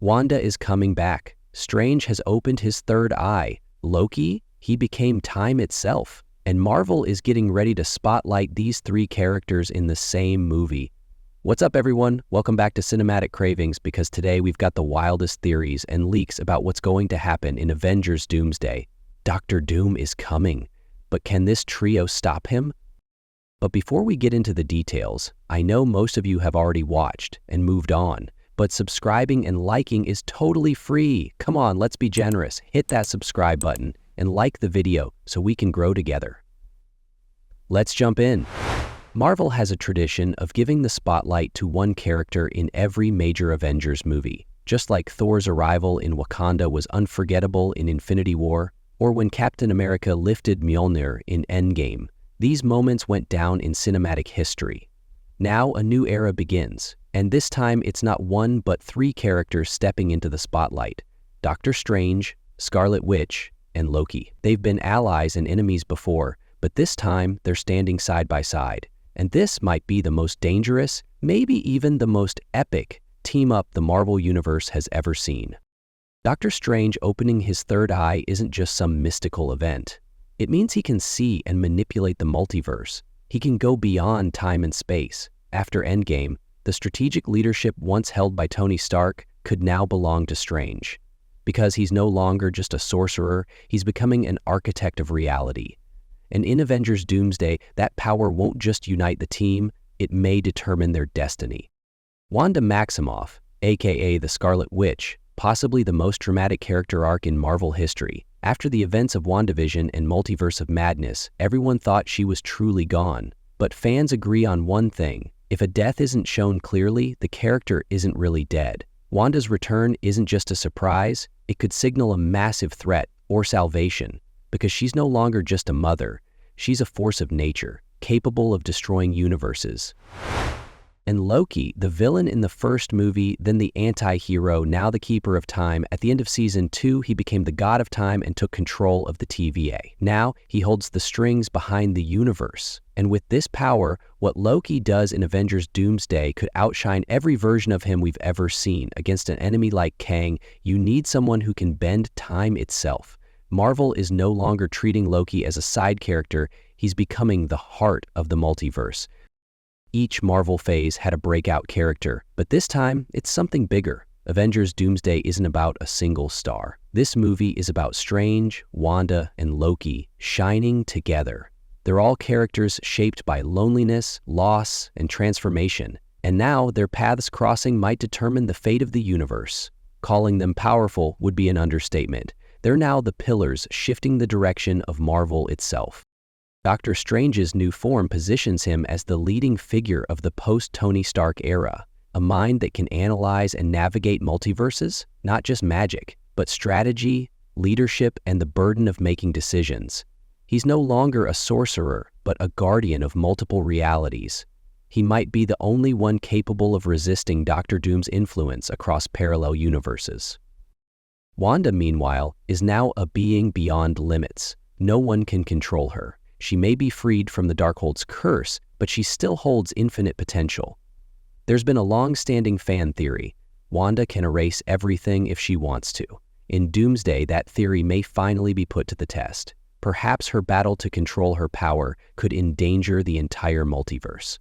Wanda is coming back. Strange has opened his third eye. Loki, he became time itself. And Marvel is getting ready to spotlight these three characters in the same movie. What's up, everyone? Welcome back to Cinematic Cravings, because today we've got the wildest theories and leaks about what's going to happen in Avengers Doomsday. Dr. Doom is coming, but can this trio stop him? But before we get into the details, I know most of you have already watched and moved on, but subscribing and liking is totally free. Come on, let's be generous. Hit that subscribe button and like the video so we can grow together. Let's jump in. Marvel has a tradition of giving the spotlight to one character in every major Avengers movie, just like Thor's arrival in Wakanda was unforgettable in Infinity War, or when Captain America lifted Mjolnir in Endgame. These moments went down in cinematic history. Now a new era begins, and this time it's not one but three characters stepping into the spotlight: Doctor Strange, Scarlet Witch, and Loki. They've been allies and enemies before, but this time they're standing side by side. And this might be the most dangerous, maybe even the most epic team-up the Marvel Universe has ever seen. Doctor Strange opening his third eye isn't just some mystical event. It means he can see and manipulate the multiverse. He can go beyond time and space. After Endgame, the strategic leadership once held by Tony Stark could now belong to Strange. Because he's no longer just a sorcerer, he's becoming an architect of reality. And in Avengers Doomsday, that power won't just unite the team, it may determine their destiny. Wanda Maximoff, aka the Scarlet Witch, possibly the most dramatic character arc in Marvel history. After the events of WandaVision and Multiverse of Madness, everyone thought she was truly gone. But fans agree on one thing: if a death isn't shown clearly, the character isn't really dead. Wanda's return isn't just a surprise, it could signal a massive threat or salvation. Because she's no longer just a mother, she's a force of nature, capable of destroying universes. And Loki, the villain in the first movie, then the anti-hero, now the keeper of time, at the end of season 2, he became the god of time and took control of the TVA. Now, he holds the strings behind the universe. And with this power, what Loki does in Avengers Doomsday could outshine every version of him we've ever seen. Against an enemy like Kang, you need someone who can bend time itself. Marvel is no longer treating Loki as a side character, he's becoming the heart of the multiverse. Each Marvel phase had a breakout character, but this time, it's something bigger. Avengers Doomsday isn't about a single star. This movie is about Strange, Wanda, and Loki shining together. They're all characters shaped by loneliness, loss, and transformation, and now their paths crossing might determine the fate of the universe. Calling them powerful would be an understatement. They're now the pillars shifting the direction of Marvel itself. Doctor Strange's new form positions him as the leading figure of the post-Tony Stark era, a mind that can analyze and navigate multiverses, not just magic, but strategy, leadership, and the burden of making decisions. He's no longer a sorcerer, but a guardian of multiple realities. He might be the only one capable of resisting Dr. Doom's influence across parallel universes. Wanda, meanwhile, is now a being beyond limits. No one can control her. She may be freed from the Darkhold's curse, but she still holds infinite potential. There's been a long-standing fan theory: Wanda can erase everything if she wants to. In Doomsday, that theory may finally be put to the test. Perhaps her battle to control her power could endanger the entire multiverse.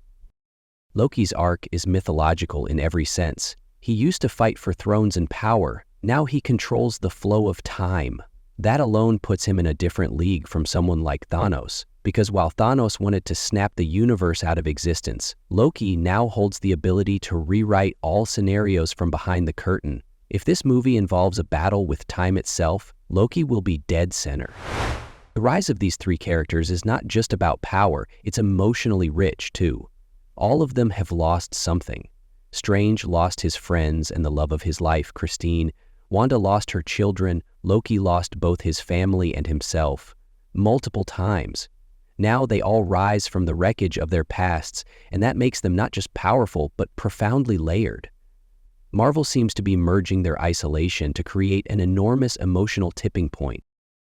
Loki's arc is mythological in every sense. He used to fight for thrones and power. Now he controls the flow of time. That alone puts him in a different league from someone like Thanos, because while Thanos wanted to snap the universe out of existence, Loki now holds the ability to rewrite all scenarios from behind the curtain. If this movie involves a battle with time itself, Loki will be dead center. The rise of these three characters is not just about power, it's emotionally rich too. All of them have lost something. Strange lost his friends and the love of his life, Christine. Wanda lost her children. Loki lost both his family and himself, multiple times. Now they all rise from the wreckage of their pasts, and that makes them not just powerful, but profoundly layered. Marvel seems to be merging their isolation to create an enormous emotional tipping point.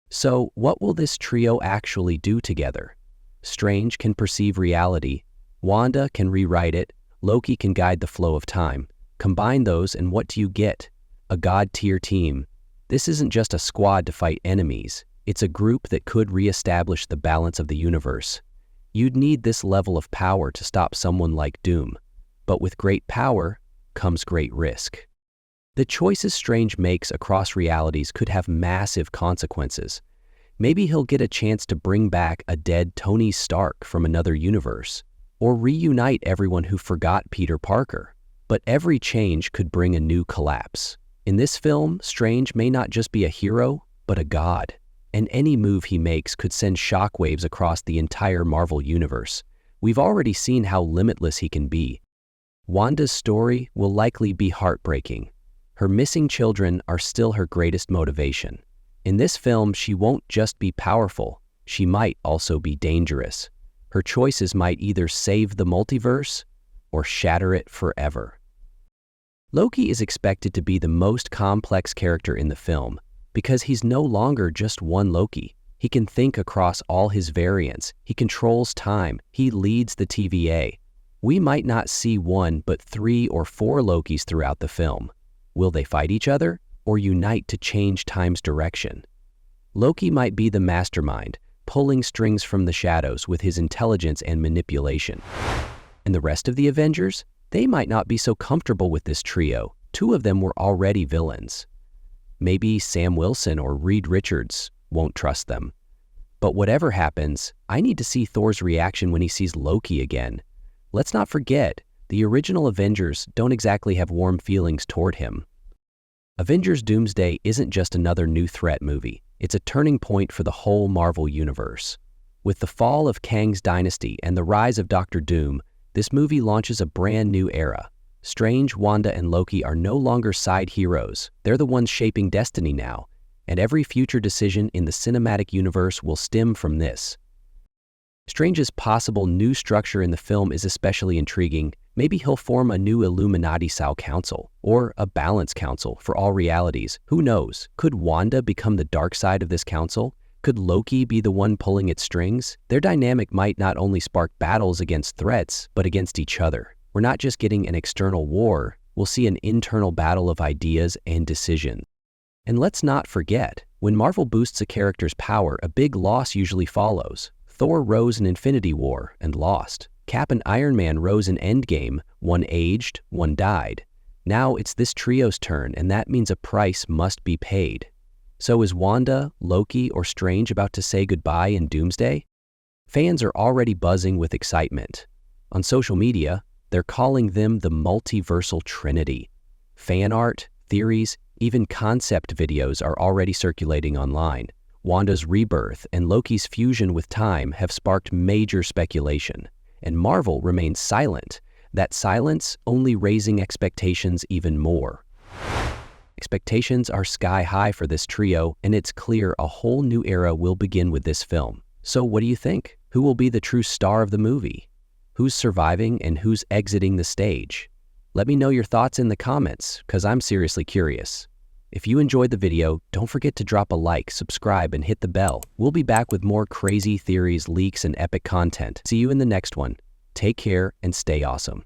So, what will this trio actually do together? Strange can perceive reality, Wanda can rewrite it, Loki can guide the flow of time. Combine those and what do you get? a god-tier team. This isn't just a squad to fight enemies. It's a group that could re-establish the balance of the universe. You'd need this level of power to stop someone like Doom. But with great power comes great risk. The choices Strange makes across realities could have massive consequences. Maybe he'll get a chance to bring back a dead Tony Stark from another universe, or reunite everyone who forgot Peter Parker. But every change could bring a new collapse. In this film, Strange may not just be a hero, but a god. And any move he makes could send shockwaves across the entire Marvel universe. We've already seen how limitless he can be. Wanda's story will likely be heartbreaking. Her missing children are still her greatest motivation. In this film, she won't just be powerful, she might also be dangerous. Her choices might either save the multiverse or shatter it forever. Loki is expected to be the most complex character in the film because he's no longer just one Loki. He can think across all his variants, he controls time, he leads the TVA. We might not see one but 3 or 4 Lokis throughout the film. Will they fight each other or unite to change time's direction? Loki might be the mastermind, pulling strings from the shadows with his intelligence and manipulation. And the rest of the Avengers? They might not be so comfortable with this trio. 2 of them were already villains. Maybe Sam Wilson or Reed Richards won't trust them. But whatever happens, I need to see Thor's reaction when he sees Loki again. Let's not forget, the original Avengers don't exactly have warm feelings toward him. Avengers Doomsday isn't just another new threat movie. It's a turning point for the whole Marvel universe. With the fall of Kang's dynasty and the rise of Doctor Doom, this movie launches a brand new era. Strange, Wanda, and Loki are no longer side heroes. They're the ones shaping destiny now, and every future decision in the cinematic universe will stem from this. Strange's possible new structure in the film is especially intriguing. Maybe he'll form a new Illuminati-style council, or a balance council for all realities. Who knows? Could Wanda become the dark side of this council? Could Loki be the one pulling its strings? Their dynamic might not only spark battles against threats, but against each other. We're not just getting an external war, we'll see an internal battle of ideas and decisions. And let's not forget, when Marvel boosts a character's power, a big loss usually follows. Thor rose in Infinity War and lost. Cap and Iron Man rose in Endgame, one aged, one died. Now it's this trio's turn, and that means a price must be paid. So is Wanda, Loki, or Strange about to say goodbye in Doomsday? Fans are already buzzing with excitement. On social media, they're calling them the multiversal trinity. Fan art, theories, even concept videos are already circulating online. Wanda's rebirth and Loki's fusion with time have sparked major speculation, and Marvel remains silent, that silence only raising expectations even more. Expectations are sky high for this trio, and it's clear a whole new era will begin with this film. So what do you think? Who will be the true star of the movie? Who's surviving and who's exiting the stage? Let me know your thoughts in the comments, because I'm seriously curious. If you enjoyed the video, don't forget to drop a like, subscribe, and hit the bell. We'll be back with more crazy theories, leaks, and epic content. See you in the next one. Take care and stay awesome.